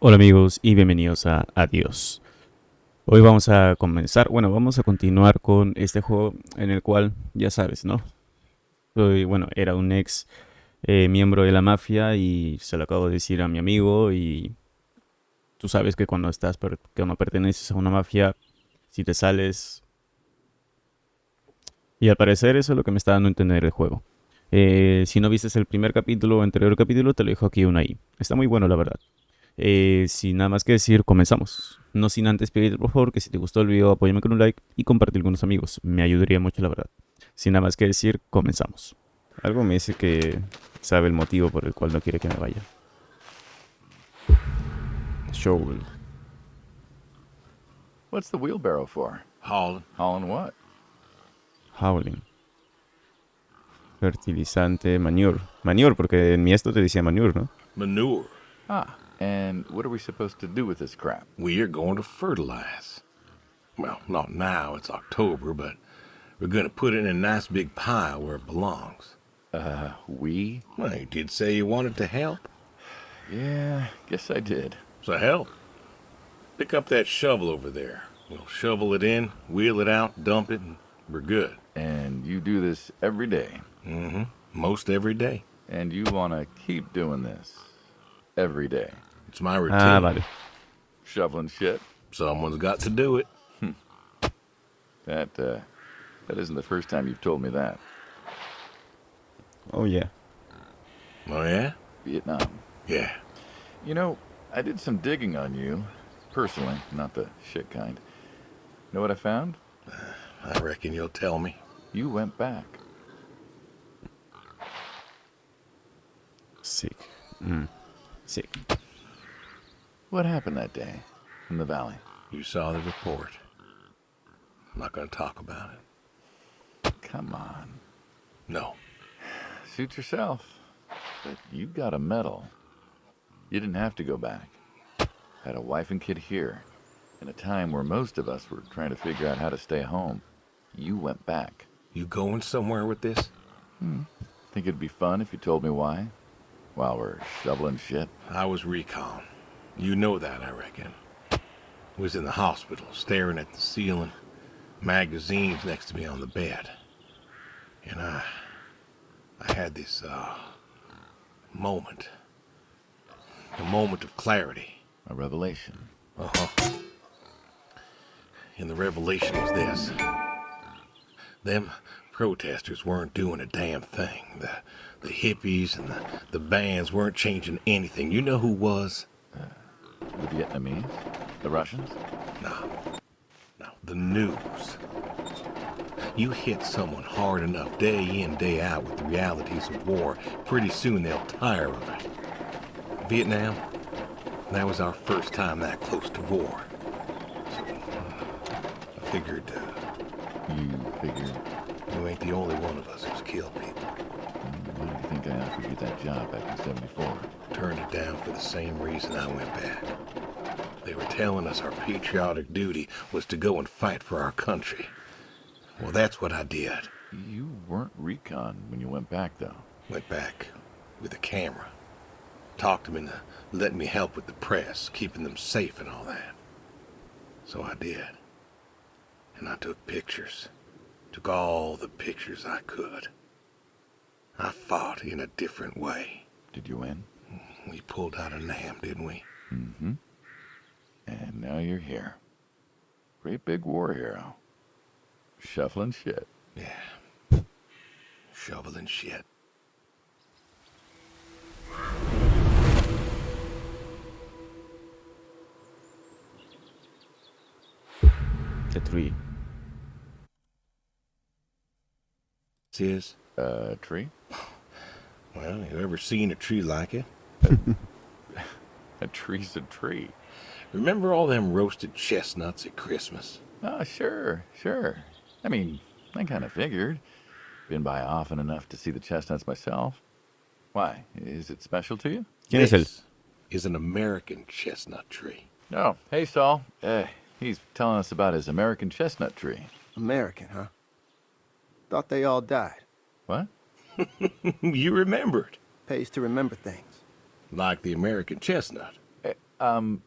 Hola amigos y bienvenidos a ADIOS. Hoy vamos a comenzar, vamos a continuar con este juego en el cual, ya sabes, ¿no? Era un ex miembro de la mafia y se lo acabo de decir a mi amigo y tú sabes que cuando perteneces a una mafia, si te sales, y al parecer eso es lo que me está dando a entender el juego. Si no viste el primer capítulo o anterior capítulo, te lo dejo aquí una ahí. Está muy bueno, la verdad. Sin nada más que decir, comenzamos. No sin antes pedirte por favor que si te gustó el video apóyame con un like y compartir con los amigos. Me ayudaría mucho, la verdad. Sin nada más que decir, comenzamos. Algo me dice que sabe el motivo por el cual no quiere que me vaya. Shovel. What's the wheelbarrow for? Hauling. Hauling what? Howling. Fertilizante, manure. Manure, porque en mi esto te decía manure, ¿no? Manure. Ah, and what are we supposed to do with this crap? We are going to fertilize. Well, not now, it's October, but we're going to put it in a nice big pile where it belongs. We? Well, you did say you wanted to help. Yeah, guess I did. So help. Pick up that shovel over there. We'll shovel it in, wheel it out, dump it, and we're good. And you do this every day. Mm-hmm. Most every day. And you want to keep doing this every day. It's my routine. Ah, vale. Shoveling shit. Someone's got to do it. That isn't the first time you've told me that. Oh yeah. Oh, yeah? Vietnam. Yeah. You know, I did some digging on you. Personally, not the shit kind. Know what I found? I reckon you'll tell me. You went back. Sick. Sick. What happened that day in the valley? You saw the report. I'm not going to talk about it. Come on. No. Suit yourself. But you got a medal. You didn't have to go back. Had a wife and kid here. In a time where most of us were trying to figure out how to stay home. You went back. You going somewhere with this? Think it'd be fun if you told me why? While we're shoveling shit? I was recon. You know that, I reckon. Was in the hospital, staring at the ceiling, magazines next to me on the bed. And I had this, moment. A moment of clarity. A revelation. Uh-huh. And the revelation was this. Them protesters weren't doing a damn thing. The hippies and the bands weren't changing anything. You know who was? The Vietnamese? The Russians? No. The news. You hit someone hard enough day in, day out with the realities of war, pretty soon they'll tire of it. Vietnam, that was our first time that close to war. So, I figured, You figured. you ain't the only one of us who's killed people. Why do you think I offered you that job back in 74? Turned it down for the same reason I went back. They were telling us our patriotic duty was to go and fight for our country. Well, that's what I did. You weren't recon when you went back, though. Went back with a camera. Talked them into letting me help with the press, keeping them safe and all that. So I did. And I took pictures. Took all the pictures I could. I fought in a different way. Did you win? We pulled out of Nam, didn't we? Mm-hmm. And now you're here. Great big war hero. Shuffling shit. Yeah. Shoveling shit. The tree. Sis? Tree? Well, you ever seen a tree like it? A tree's a tree. Remember all them roasted chestnuts at Christmas? Oh, sure. I mean, I kind of figured. Been by often enough to see the chestnuts myself. Why? Is it special to you? ¿Quién es él? This is an American chestnut tree. Oh, hey, Saul. He's telling us about his American chestnut tree. American, huh? Thought they all died. What? You remembered. Pays to remember things. Like the American chestnut. I'm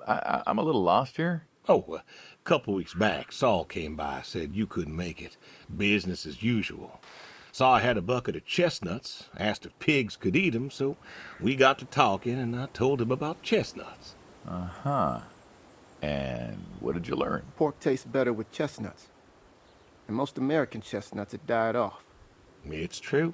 a little lost here. Oh, a couple weeks back, Saul came by, said you couldn't make it. Business as usual. Saw I had a bucket of chestnuts, asked if pigs could eat 'em, so we got to talking, and I told him about chestnuts. Uh-huh. And what did you learn? Pork tastes better with chestnuts. And most American chestnuts had died off. It's true.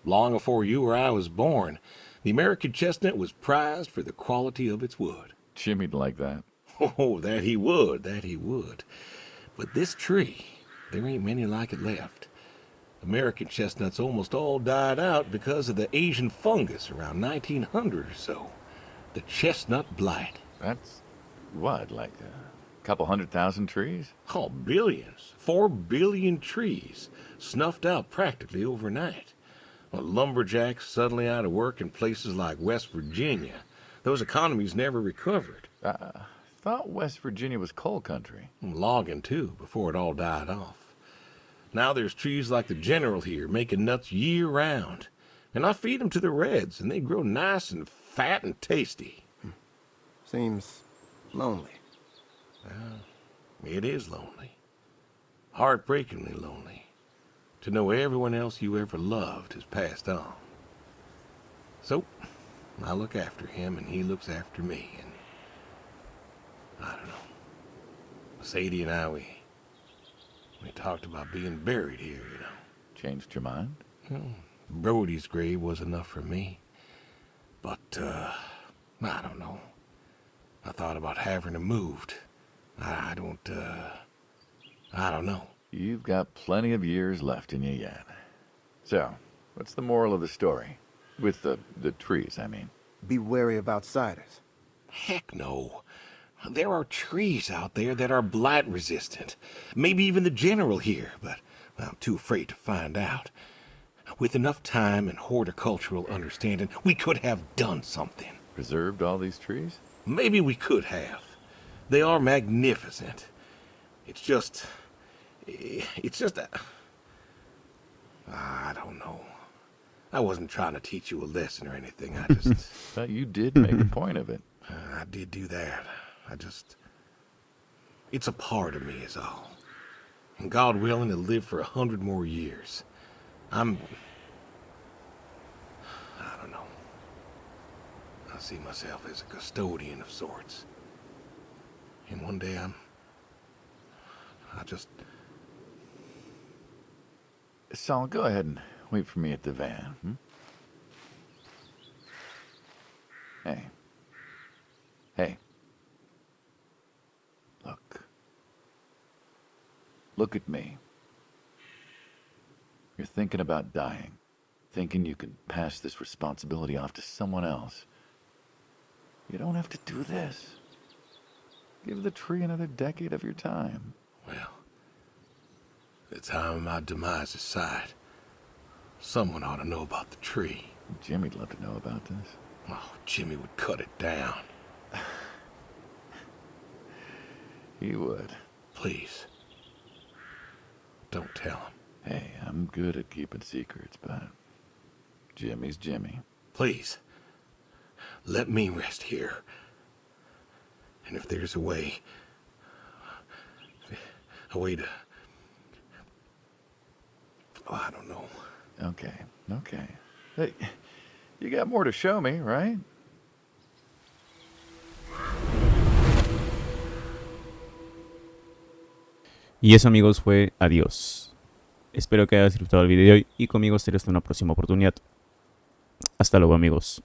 Long before you or I was born, the American chestnut was prized for the quality of its wood. Jimmy'd like that. Oh, that he would, that he would. But this tree, there ain't many like it left. American chestnuts almost all died out because of the Asian fungus around 1900 or so. The chestnut blight. That's what, like a couple 100,000 trees? Oh, billions. 4 billion trees snuffed out practically overnight. Well, lumberjacks suddenly out of work in places like West Virginia. Those economies never recovered. Thought West Virginia was coal country. Logging, too, before it all died off. Now there's trees like the General here making nuts year-round. And I feed them to the reds, and they grow nice and fat and tasty. Seems lonely. It is lonely. Heartbreakingly lonely. To know everyone else you ever loved has passed on. So, I look after him, and he looks after me, and I don't know. Sadie and I, we talked about being buried here, you know. Changed your mind? Brody's grave was enough for me. But, I don't know. I thought about having him moved. I don't know. You've got plenty of years left in you yet. So, what's the moral of the story? With the trees, I mean. Be wary of outsiders. Heck no. There are trees out there that are blight resistant. Maybe even the General here, but I'm too afraid to find out. With enough time and horticultural understanding, we could have done something. Preserved all these trees? Maybe we could have. They are magnificent. It's just I don't know. I wasn't trying to teach you a lesson or anything. I just... But you did make a point of it. I did do that. It's a part of me is all. And God willing to live for 100 more years. I don't know. I see myself as a custodian of sorts. And one day Saul, go ahead and wait for me at the van. Hey. Look at me. You're thinking about dying. Thinking you can pass this responsibility off to someone else. You don't have to do this. Give the tree another decade of your time. Well, the time of my demise aside, someone ought to know about the tree. Jimmy'd love to know about this. Oh, Jimmy would cut it down. He would. Please. Don't tell him. Hey, I'm good at keeping secrets, but Jimmy's Jimmy. Please. Let me rest here. And if there's a way to... Oh, I don't know. Okay. Hey, you got more to show me, right? Y eso, amigos, fue Adiós. Espero que hayas disfrutado el video de hoy y conmigo será hasta una próxima oportunidad. Hasta luego, amigos.